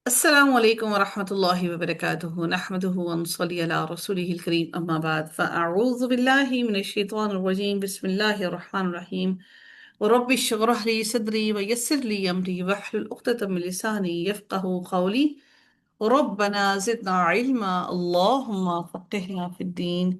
السلام عليكم ورحمة الله وبركاته نحمده ونصلي على رسوله الكريم أما بعد فأعوذ بالله من الشيطان الرجيم بسم الله الرحمن الرحيم ورب اشرح لي صدري ويسر لي أمري واحلل عقدة من لساني يفقه قولي ربنا زدنا علما اللهم فقهنا في الدين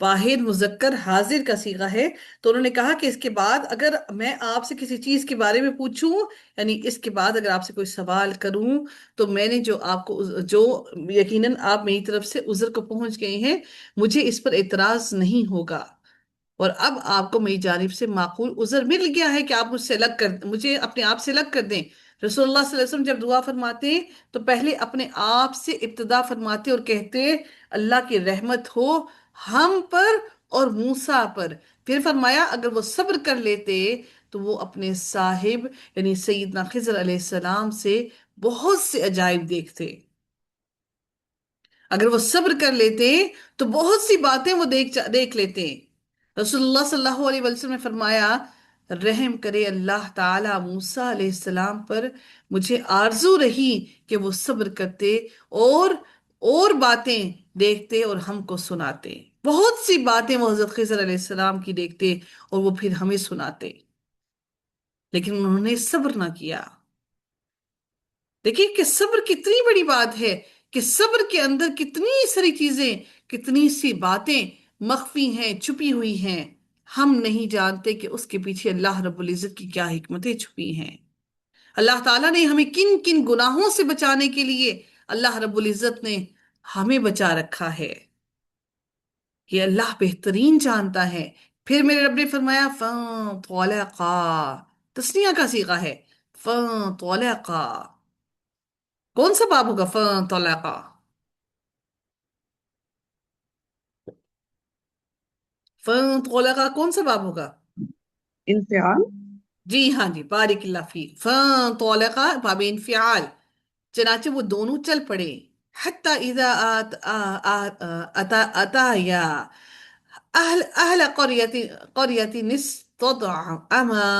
واحد مذکر حاضر کا صیغہ ہے۔ تو انہوں نے کہا کہ اس کے بعد اگر میں آپ سے کسی چیز کے بارے میں پوچھوں، یعنی اس کے بعد اگر آپ سے کوئی سوال کروں، تو میں نے جو آپ کو جو یقیناً آپ میری طرف سے عذر کو پہنچ گئے ہیں، مجھے اس پر اعتراض نہیں ہوگا، اور اب آپ کو میری جانب سے معقول عذر مل گیا ہے کہ آپ مجھے اپنے آپ سے الگ کر دیں۔ رسول اللہ صلی اللہ علیہ وسلم جب دعا فرماتے ہیں تو پہلے اپنے آپ سے ابتدا فرماتے اور کہتے اللہ کی رحمت ہو ہم پر اور موسیٰ پر، پھر فرمایا اگر وہ صبر کر لیتے تو وہ اپنے صاحب یعنی سیدنا خضر علیہ السلام سے بہت سے عجائب دیکھتے، اگر وہ صبر کر لیتے تو بہت سی باتیں وہ دیکھ لیتے۔ رسول اللہ صلی اللہ علیہ وسلم نے فرمایا رحم کرے اللہ تعالی موسیٰ علیہ السلام پر، مجھے آرزو رہی کہ وہ صبر کرتے اور باتیں دیکھتے اور ہم کو سناتے، بہت سی باتیں وہ حضرت خضر علیہ السلام کی دیکھتے اور وہ پھر ہمیں سناتے، لیکن انہوں نے صبر نہ کیا۔ دیکھیے کہ صبر کتنی بڑی بات ہے، کہ صبر کے اندر کتنی ساری چیزیں، کتنی سی باتیں مخفی ہیں، چھپی ہوئی ہیں، ہم نہیں جانتے کہ اس کے پیچھے اللہ رب العزت کی کیا حکمتیں چھپی ہیں۔ اللہ تعالیٰ نے ہمیں کن کن گناہوں سے بچانے کے لیے اللہ رب العزت نے ہمیں بچا رکھا ہے، یہ اللہ بہترین جانتا ہے۔ پھر میرے رب نے فرمایا فَانطَلَقَا، تثنیہ کا صیغہ ہے، فَانطَلَقَا، کون سا باب ہوگا فَانطَلَقَا؟ فَانطَلَقَا کون سا باب ہوگا؟ انفعال. جی ہاں جی، بارک اللہ فیک، فَانطَلَقَا باب انفعال، چنانچہ وہ دونوں چل پڑے، حتی اذا اتایا اہل قریت استطعما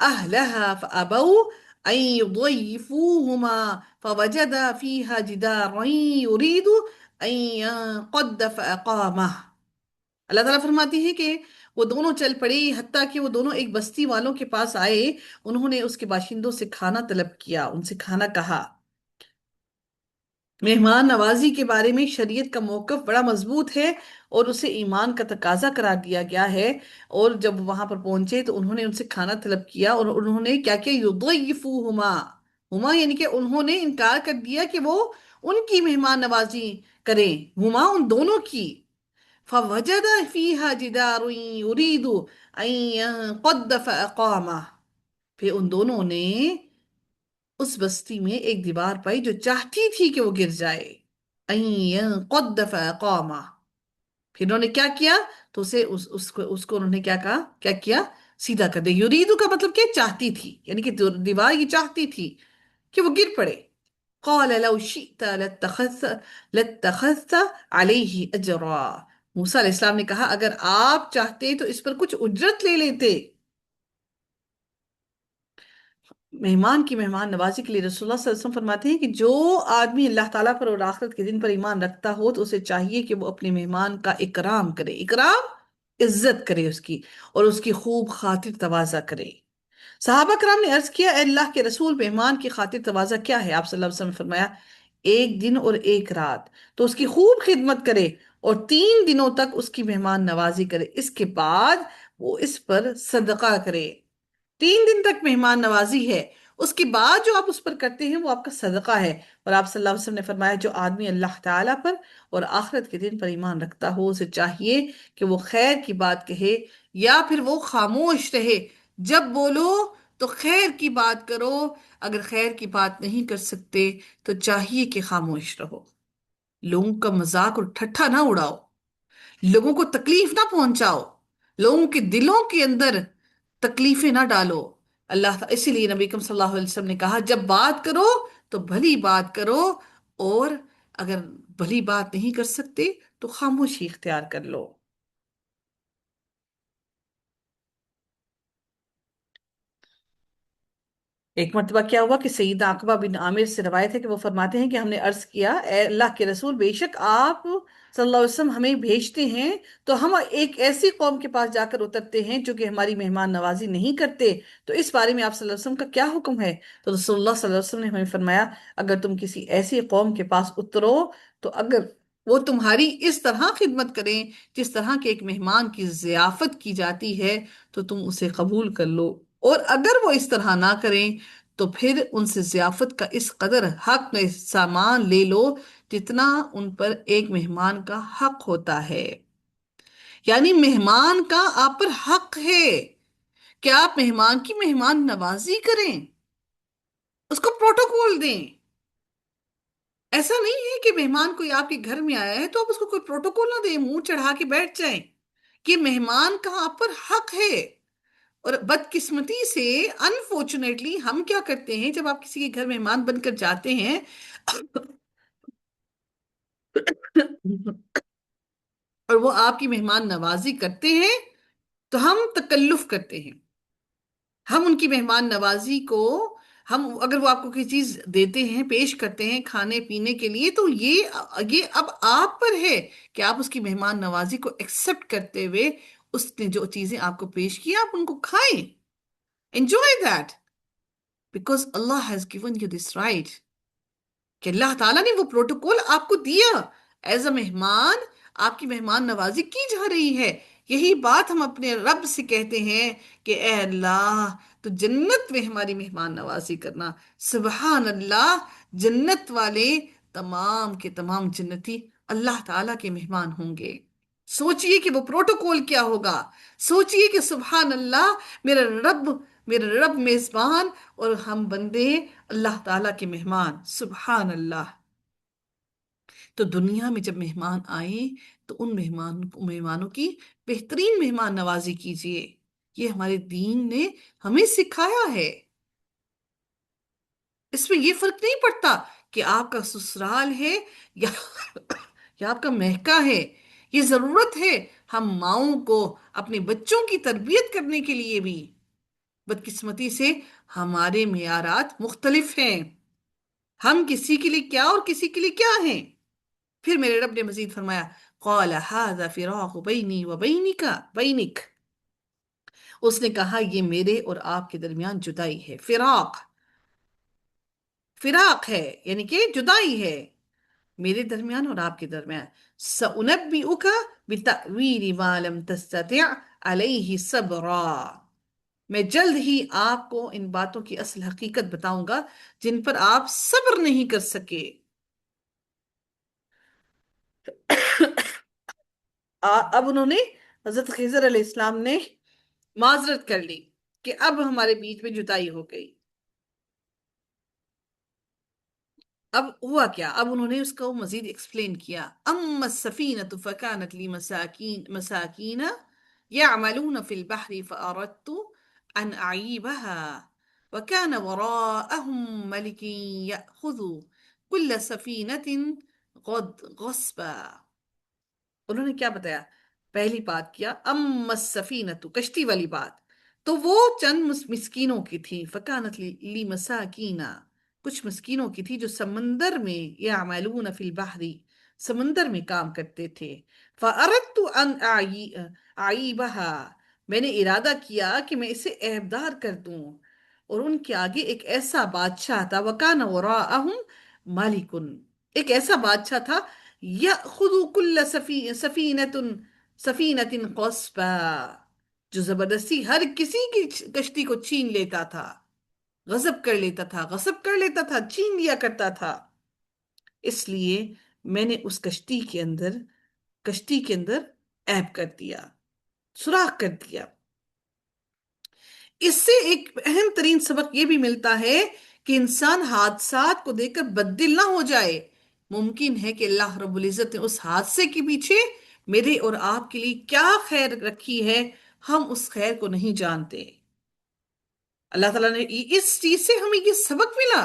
اہلها فابوا ان يضيفوهما فوجدا فيها جدارا يريد ان ينقض فاقامه۔ اللہ تعالیٰ فرماتی ہے کہ وہ دونوں چل پڑی حتیٰ کہ وہ دونوں ایک بستی والوں کے پاس آئے، انہوں نے اس کے باشندوں سے کھانا طلب کیا، ان سے کھانا کہا۔ مہمان نوازی کے بارے میں شریعت کا موقف بڑا مضبوط ہے اور اسے ایمان کا تقاضا قرار دیا گیا ہے، اور جب وہاں پر پہنچے تو انہوں نے ان سے کھانا طلب کیا، اور انہوں نے کیا کیا یضیفوہما، ہما یعنی کہ انہوں نے انکار کر دیا کہ وہ ان کی مہمان نوازی کریں، ہما ان دونوں کی۔ فوجد فیہا جدار یرید ان ينقض فاقامہ، پھر ان دونوں نے اس بستی میں ایک دیوار پائی جو چاہتی تھی کہ وہ گر جائے، ان ينقض فاقامہ، پھر انہوں نے کیا کیا، تو اس کو انہوں نے کیا کہا، کیا کیا، سیدھا کر دے۔ یریدو کا مطلب کیا، چاہتی تھی، یعنی کہ دیوار یہ چاہتی تھی کہ وہ گر پڑے۔ قال لو شئت لاتخذت علیہ اجرا، موسیٰ علیہ السلام نے کہا اگر آپ چاہتے تو اس پر کچھ اجرت لے لیتے۔ مہمان کی مہمان نوازی کے لیے رسول اللہ صلی اللہ علیہ وسلم فرماتے ہیں کہ جو آدمی اللہ تعالیٰ پر اور آخرت کے دن پر ایمان رکھتا ہو تو اسے چاہیے کہ وہ اپنے مہمان کا اکرام کرے، اکرام عزت کرے اس کی، اور اس کی خوب خاطر تواضع کرے۔ صحابہ کرام نے عرض کیا اے اللہ کے رسول، مہمان کی خاطر تواضع کیا ہے؟ آپ صلی اللہ علیہ وسلم نے فرمایا ایک دن اور ایک رات تو اس کی خوب خدمت کرے اور 3 دنوں تک اس کی مہمان نوازی کرے، اس کے بعد وہ اس پر صدقہ کرے۔ 3 دن تک مہمان نوازی ہے، اس کے بعد جو آپ اس پر کرتے ہیں وہ آپ کا صدقہ ہے۔ اور آپ صلی اللہ علیہ وسلم نے فرمایا جو آدمی اللہ تعالیٰ پر اور آخرت کے دن پر ایمان رکھتا ہو اسے چاہیے کہ وہ خیر کی بات کہے یا پھر وہ خاموش رہے، جب بولو تو خیر کی بات کرو، اگر خیر کی بات نہیں کر سکتے تو چاہیے کہ خاموش رہو، لوگوں کا مذاق اور ٹھٹھا نہ اڑاؤ، لوگوں کو تکلیف نہ پہنچاؤ، لوگوں کے دلوں کے اندر تکلیفیں نہ ڈالو۔ اسی لیے نبی اکرم صلی اللہ علیہ وسلم نے کہا جب بات کرو تو بھلی بات کرو، اور اگر بھلی بات نہیں کر سکتے تو خاموشی اختیار کر لو۔ ایک مرتبہ کیا ہوا کہ سیدہ عقبہ بن عامر سے روایت ہے کہ وہ فرماتے ہیں کہ ہم نے عرض کیا اے اللہ کے رسول، بے شک آپ صلی اللہ علیہ وسلم ہمیں بھیجتے ہیں تو ہم ایک ایسی قوم کے پاس جا کر اترتے ہیں جو کہ ہماری مہمان نوازی نہیں کرتے، تو اس بارے میں آپ صلی اللہ علیہ وسلم کا کیا حکم ہے؟ تو رسول اللہ صلی اللہ علیہ وسلم نے ہمیں فرمایا اگر تم کسی ایسی قوم کے پاس اترو تو اگر وہ تمہاری اس طرح خدمت کریں جس طرح کہ ایک مہمان کی ضیافت کی جاتی ہے، تو تم اسے قبول کر لو، اور اگر وہ اس طرح نہ کریں تو پھر ان سے ضیافت کا اس قدر حق میں سامان لے لو جتنا ان پر ایک مہمان کا حق ہوتا ہے۔ یعنی مہمان کا آپ پر حق ہے کہ آپ مہمان کی مہمان نوازی کریں، اس کو پروٹوکول دیں۔ ایسا نہیں ہے کہ مہمان کوئی آپ کے گھر میں آیا ہے تو آپ اس کو کوئی پروٹوکول نہ دیں، منہ چڑھا کے بیٹھ جائیں، کہ مہمان کا آپ پر حق ہے۔ اور بدقسمتی سے انفارچونیٹلی ہم کیا کرتے ہیں، جب آپ کسی کے گھر مہمان بن کر جاتے ہیں اور وہ آپ کی مہمان نوازی کرتے ہیں، تو ہم تکلف کرتے ہیں، ہم ان کی مہمان نوازی کو، ہم اگر وہ آپ کو کوئی چیز دیتے ہیں، پیش کرتے ہیں کھانے پینے کے لیے، تو یہ اب آپ پر ہے کہ آپ اس کی مہمان نوازی کو ایکسپٹ کرتے ہوئے اس نے جو چیزیں آپ کو پیش کی آپ ان کو کھائیں، enjoy that because Allah has given you this right، کہ اللہ تعالیٰ نے وہ پروٹوکول آپ کو دیا، ایز اے مہمان آپ کی مہمان نوازی کی جا رہی ہے۔ یہی بات ہم اپنے رب سے کہتے ہیں کہ اے اللہ تو جنت میں ہماری مہمان نوازی کرنا۔ سبحان اللہ، جنت والے تمام کے تمام جنتی اللہ تعالیٰ کے مہمان ہوں گے۔ سوچئے کہ وہ پروٹوکول کیا ہوگا، سوچئے کہ سبحان اللہ، میرا رب، میرا رب میزبان اور ہم بندے اللہ تعالیٰ کے مہمان، سبحان اللہ۔ تو دنیا میں جب مہمان آئیں تو ان مہمانوں کی بہترین مہمان نوازی کیجیے، یہ ہمارے دین نے ہمیں سکھایا ہے۔ اس میں یہ فرق نہیں پڑتا کہ آپ کا سسرال ہے یا یا آپ کا مہکا ہے، یہ ضرورت ہے ہم ماؤں کو اپنے بچوں کی تربیت کرنے کے لیے بھی۔ بدقسمتی سے ہمارے معیارات مختلف ہیں، ہم کسی کے لیے کیا اور کسی کے لیے کیا ہیں۔ پھر میرے رب نے مزید فرمایا قال هذا فراق بینی و بینک، اس نے کہا یہ میرے اور آپ کے درمیان جدائی ہے۔ فراق، فراق ہے یعنی کہ جدائی ہے میرے درمیان اور آپ کے درمیان۔ سأنبئک بتأویل ما لم تستطع علیہ صبرا، میں جلد ہی آپ کو ان باتوں کی اصل حقیقت بتاؤں گا جن پر آپ صبر نہیں کر سکے۔ اب انہوں نے، حضرت خضر علیہ السلام نے معذرت کر لی کہ اب ہمارے بیچ میں جدائی ہو گئی۔ اب ہوا کیا، اب انہوں نے اس کو مزید ایکسپلین کیا۔ اما السفینۃ فکانت لی مساکین یعملون فی البحر فاردت ان اعیبها وکان وراءهم ملک یأخذ کل سفینۃ غصبا۔ انہوں نے کیا بتایا، پہلی بات کیا اما السفینۃ، کشتی والی بات، تو وہ چند مسکینوں کی تھی، فکانت لی مساکین، کچھ مسکینوں کی تھی جو سمندر میں، یعملون فی البحر، سمندر میں کام کرتے تھے۔ فاردت ان اعیبها، میں نے ارادہ کیا کہ میں اسے عیبدار کر دوں، اور ان کے آگے ایک ایسا بادشاہ تھا، وکان وراءہم مالک، ایک ایسا بادشاہ تھا، یأخذ کل سفینۃ غصبا، جو زبردستی ہر کسی کی کشتی کو چھین لیتا تھا، غصب کر لیتا تھا، غصب کر لیتا تھا، چھین لیا کرتا تھا۔ اس لیے میں نے اس کشتی کے اندر عیب کر دیا، سوراخ کر دیا۔ اس سے ایک اہم ترین سبق یہ بھی ملتا ہے کہ انسان حادثات کو دیکھ کر بددل نہ ہو جائے۔ ممکن ہے کہ اللہ رب العزت نے اس حادثے کے پیچھے میرے اور آپ کے لیے کیا خیر رکھی ہے، ہم اس خیر کو نہیں جانتے۔ اللہ تعالیٰ نے اس چیز سے ہمیں یہ سبق ملا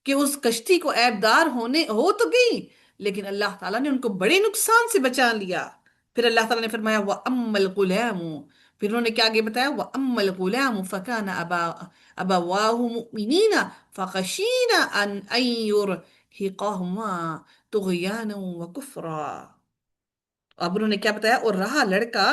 کہ اس کشتی کو عیبدار ہو تو گئی، لیکن اللہ تعالیٰ نے ان کو بڑے نقصان سے بچا لیا۔ پھر اللہ تعالیٰ نے فرمایا وَأَمَّا الْغُلَامُ، پھر انہوں نے کیا آگے بتایا وَأَمَّا الْغُلَامُ فَكَانَ أَبَوَاهُ مُؤْمِنِينَ فَخَشِينَ أَن يُرْهِقَهُمَا طُغْيَانًا وَكُفْرًا۔ اب انہوں نے کیا بتایا، اور رہا لڑکا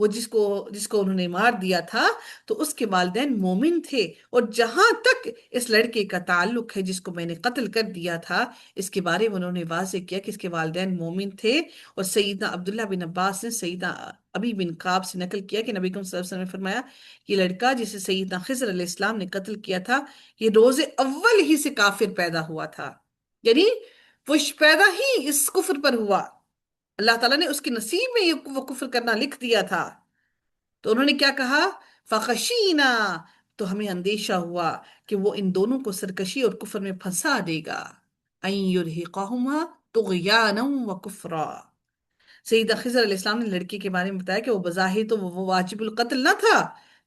وہ جس کو انہوں نے مار دیا تھا، تو اس کے والدین مومن تھے، اور جہاں تک اس لڑکے کا تعلق ہے جس کو میں نے قتل کر دیا تھا، اس کے بارے میں انہوں نے واضح کیا کہ اس کے والدین مومن تھے۔ اور سیدنا عبداللہ بن عباس نے سیدنا ابی بن کعب سے نقل کیا کہ نبی کریم صلی اللہ علیہ وسلم نے فرمایا، یہ لڑکا جسے سیدنا خضر علیہ السلام نے قتل کیا تھا، یہ روز اول ہی سے کافر پیدا ہوا تھا، یعنی وہ پیدا ہی اس کفر پر ہوا، اللہ تعالیٰ نے اس کے نصیب میں یہ وہ کفر کرنا لکھ دیا تھا۔ تو انہوں نے کیا کہا؟ فخشینا، تو ہمیں اندیشہ ہوا کہ وہ ان دونوں کو سرکشی اور کفر میں پھنسا دے گا، ان یرہقہما طغیانا و کفرا۔ سیدہ خضر علیہ السلام نے لڑکی کے بارے میں بتایا کہ وہ بظاہر تو وہ واجب القتل نہ تھا،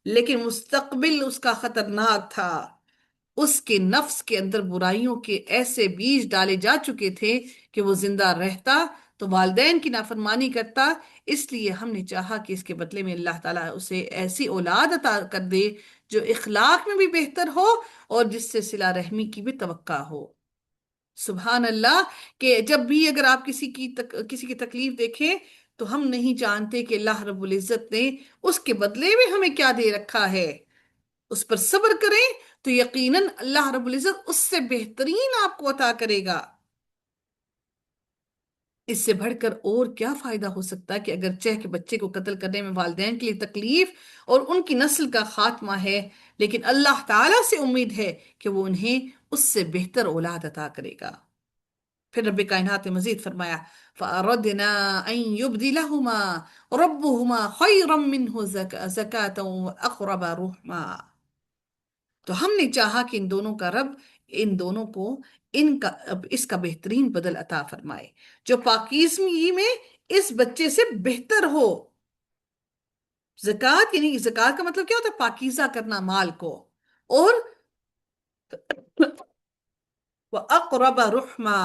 لیکن مستقبل اس کا خطرناک تھا، اس کے نفس کے اندر برائیوں کے ایسے بیج ڈالے جا چکے تھے کہ وہ زندہ رہتا تو والدین کی نافرمانی کرتا۔ اس لیے ہم نے چاہا کہ اس کے بدلے میں اللہ تعالیٰ اسے ایسی اولاد عطا کر دے جو اخلاق میں بھی بہتر ہو اور جس سے صلہ رحمی کی بھی توقع ہو۔ سبحان اللہ، کہ جب بھی اگر آپ کسی کی تکلیف دیکھیں تو ہم نہیں جانتے کہ اللہ رب العزت نے اس کے بدلے میں ہمیں کیا دے رکھا ہے۔ اس پر صبر کریں تو یقیناً اللہ رب العزت اس سے بہترین آپ کو عطا کرے گا۔ اس سے بڑھ کر اور کیا فائدہ ہو سکتا ہے کہ اگرچہ کہ بچے کو قتل کرنے میں والدین کے لیے تکلیف اور ان کی نسل کا خاتمہ ہے، لیکن اللہ تعالیٰ سے امید ہے کہ وہ انہیں اس سے بہتر اولاد عطا کرے گا۔ پھر رب کائنات نے مزید فرمایا، فَأَرَدْنَا أَن يُبْدِلَهُمَا رَبُّهُمَا خَيْرًا مِّنْهُ زَكَاةً وَأَقْرَبَ رُحْمًا۔ تو ہم نے چاہا کہ ان دونوں کا رب ان دونوں کو اس کا بہترین بدل عطا فرمائے، جو پاکیزگی میں اس بچے سے بہتر ہو۔ زکوٰۃ یعنی زکوٰۃ کا مطلب کیا ہوتا ہے؟ پاکیزہ کرنا مال کو، اور وَأَقْرَبَ رُحْمًا،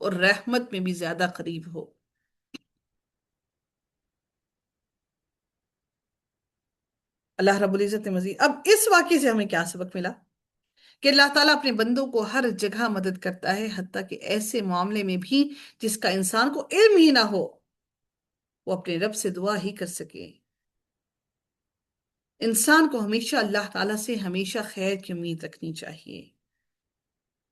اور رحمت میں بھی زیادہ قریب ہو۔ اللہ رب العزت نے مزید، اب اس واقعے سے ہمیں کیا سبق ملا؟ کہ اللہ تعالیٰ اپنے بندوں کو ہر جگہ مدد کرتا ہے، حتیٰ کہ ایسے معاملے میں بھی جس کا انسان کو علم ہی نہ ہو، وہ اپنے رب سے دعا ہی کر سکے۔ انسان کو ہمیشہ اللہ تعالیٰ سے ہمیشہ خیر کی امید رکھنی چاہیے۔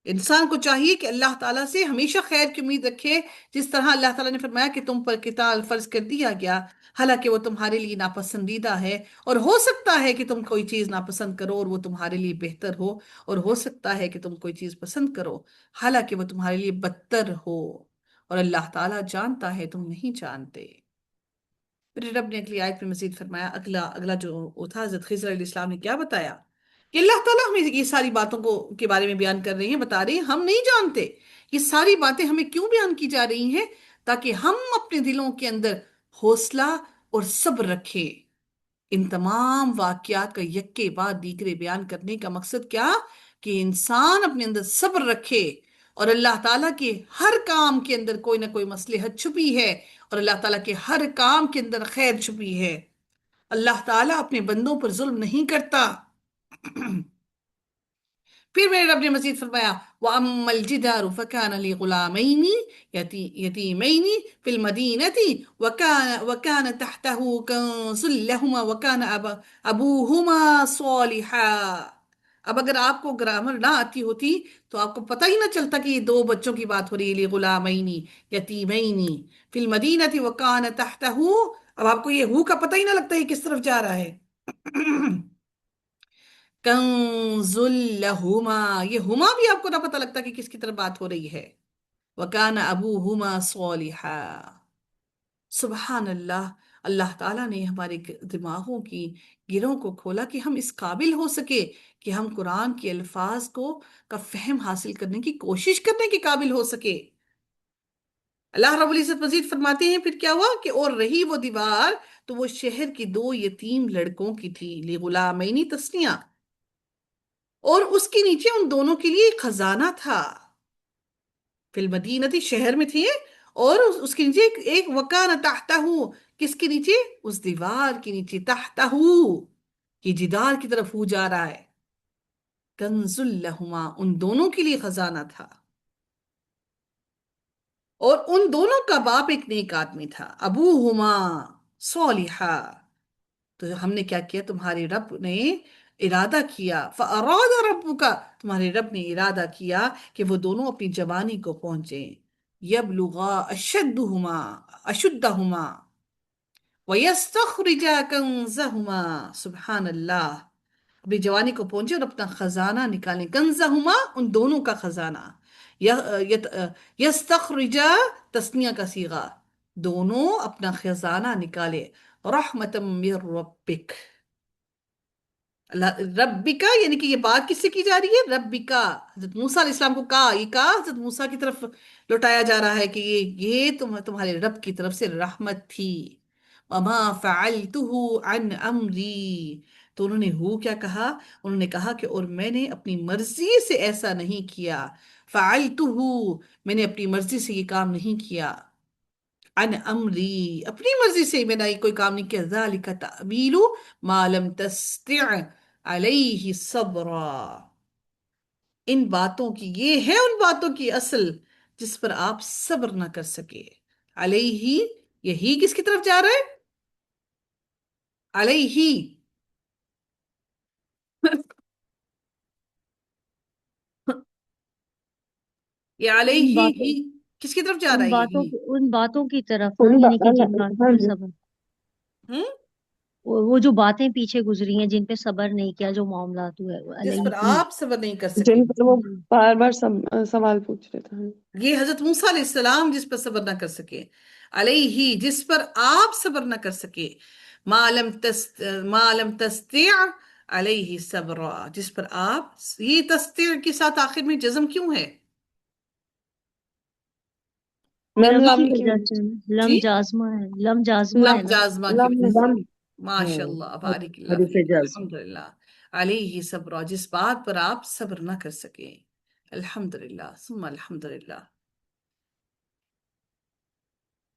انسان کو چاہیے کہ اللہ تعالیٰ سے ہمیشہ خیر کی امید رکھے، جس طرح اللہ تعالیٰ نے فرمایا کہ تم پر قتال فرض کر دیا گیا، حالانکہ وہ تمہارے لیے ناپسندیدہ ہے، اور ہو سکتا ہے کہ تم کوئی چیز ناپسند کرو اور وہ تمہارے لیے بہتر ہو، اور ہو سکتا ہے کہ تم کوئی چیز پسند کرو حالانکہ وہ تمہارے لیے بدتر ہو، اور اللہ تعالیٰ جانتا ہے تم نہیں جانتے۔ پھر رب نے اگلی آیت میں مزید فرمایا، اگلا جو وہ تھا حضرت خضر علیہ السلام نے کیا بتایا کہ اللہ تعالیٰ ہمیں یہ ساری باتوں کے بارے میں بیان کر رہے ہیں، بتا رہے ہیں ہم نہیں جانتے یہ ساری باتیں ہمیں کیوں بیان کی جا رہی ہیں، تاکہ ہم اپنے دلوں کے اندر حوصلہ اور صبر رکھیں۔ ان تمام واقعات کا یک کے بعد دیگرے بیان کرنے کا مقصد کیا؟ کہ انسان اپنے اندر صبر رکھے، اور اللہ تعالیٰ کے ہر کام کے اندر کوئی نہ کوئی مصلحت چھپی ہے، اور اللہ تعالیٰ کے ہر کام کے اندر خیر چھپی ہے۔ اللہ تعالیٰ اپنے بندوں پر ظلم نہیں کرتا۔ پھر میرے رب نے مزید فرمایا، وَأَمَّا الْجِدَارُ فَكَانَ لِغُلَامَيْنِ يَتِيمَيْنِ فِي الْمَدِينَةِ وَكَانَ تَحْتَهُ كَنْزٌ لَهُمَا وَكَانَ أَبُوهُمَا صَالِحًا۔ اب اگر آپ کو گرامر نہ آتی ہوتی تو آپ کو پتہ ہی نہ چلتا کہ یہ دو بچوں کی بات ہو رہی ہے، لِغُلَامَيْنِ يَتِيمَيْنِ فِي الْمَدِينَةِ وَكَانَ تَحْتَهُ، اب آپ کو یہ ہو کا پتہ ہی نہ لگتا یہ کس طرف جا رہا ہے۔ کنز لہما، یہ ہما بھی آپ کو نہ پتہ لگتا کہ کس کی طرف بات ہو رہی ہے۔ وکان ابوہما صالحا۔ سبحان اللہ، اللہ تعالیٰ نے ہمارے دماغوں کی گروں کو کھولا کہ ہم اس قابل ہو سکے کہ ہم قرآن کے الفاظ کا فہم حاصل کرنے کی کوشش کرنے کے قابل ہو سکے۔ اللہ رب العزت مزید فرماتے ہیں پھر کیا ہوا کہ اور رہی وہ دیوار تو وہ شہر کی دو یتیم لڑکوں کی تھی، لغلامین تسنیہ، اور اس کے نیچے ان دونوں کے لیے ایک خزانہ تھا، فی المدینتی شہر میں تھے، اور اس کے نیچے ایک وکان تحتہ، کس کے نیچے؟ اس دیوار کے نیچے، تحتہ یہ جدار کی طرف ہو جا رہا ہے، کنز لہما ان دونوں کے لیے خزانہ تھا، اور ان دونوں کا باپ ایک نیک آدمی تھا، ابوہما صالحا، تو ہم نے کیا کیا، تمہارے رب نے ارادہ کیا، فَأَرَادَ رَبُّكَ، تمہارے رب نے ارادہ کیا کہ وہ دونوں اپنی جوانی کو پہنچیں، یبلغا اشدہما وَيَسْتَخْرِجَا كَنزَهُمَا، سبحان اللہ، اپنی جوانی کو پہنچے اور اپنا خزانہ نکالیں، کنزہما ان دونوں کا خزانہ، یستخرجا تسنیہ کا صیغہ، دونوں اپنا خزانہ نکالے، رحمتا من ربک، ربکا، یعنی کہ یہ بات کس سے کی جا رہی ہے، ربکا، حضرت موسیٰ علیہ السلام کو کہا، یہ کہا حضرت موسیٰ کی طرف لوٹایا جا رہا ہے کہ یہ تمہارے رب کی طرف سے رحمت تھی، وما فعلته عن امری، تو انہوں نے کیا کہا، انہوں نے کہا کہ اور میں نے اپنی مرضی سے ایسا نہیں کیا، فعلته، میں نے اپنی مرضی سے یہ کام نہیں کیا، عن امری، اپنی مرضی سے میں نے کوئی کام نہیں کیا، ذالک تعویل ما لم تستطع علیہ صبرا، ان باتوں کی، یہ ہے ان باتوں کی اصل جس پر آپ صبر نہ کر سکے، علیہ، یہی کس کی طرف جا رہا ہے، علیہ، یہ ان علیہ باتوں ہی کس کی طرف جا رہا ہے یہی، ان باتوں کی طرف نا، تھوڑی یعنی کہ جن باتوں ہاں پہ جی، صبر، ہم؟ وہ جو باتیں پیچھے گزری ہیں جن پہ صبر نہیں کیا، جو معاملات ہوئے وہ جس پر علیہ، آپ صبر نہیں کر سکے، جن پر وہ جی بار بار سوال پوچھ رہے تھے. یہ حضرت موسیٰ علیہ السلام جس پر صبر نہ کر سکے، علیہ جس پر آپ صبر نہ کر سکے، ما لم تستطع علیہ صبر، جس پر آپ، یہ تستطيع کے ساتھ آخر میں جزم کیوں ہے، میم لم کی لم کی وجہ سے نا، لم جی، جازمہ ہے، لم جازمہ ہے لم نا. جازمہ کی لم وجہ سے، لم ماشاء ہاں اللہ، بارک اللہ حروف فیک، جزم. الحمدللہ، علیہ صبر، جس بات پر آپ صبر نہ کر سکے، الحمدللہ ثم الحمدللہ.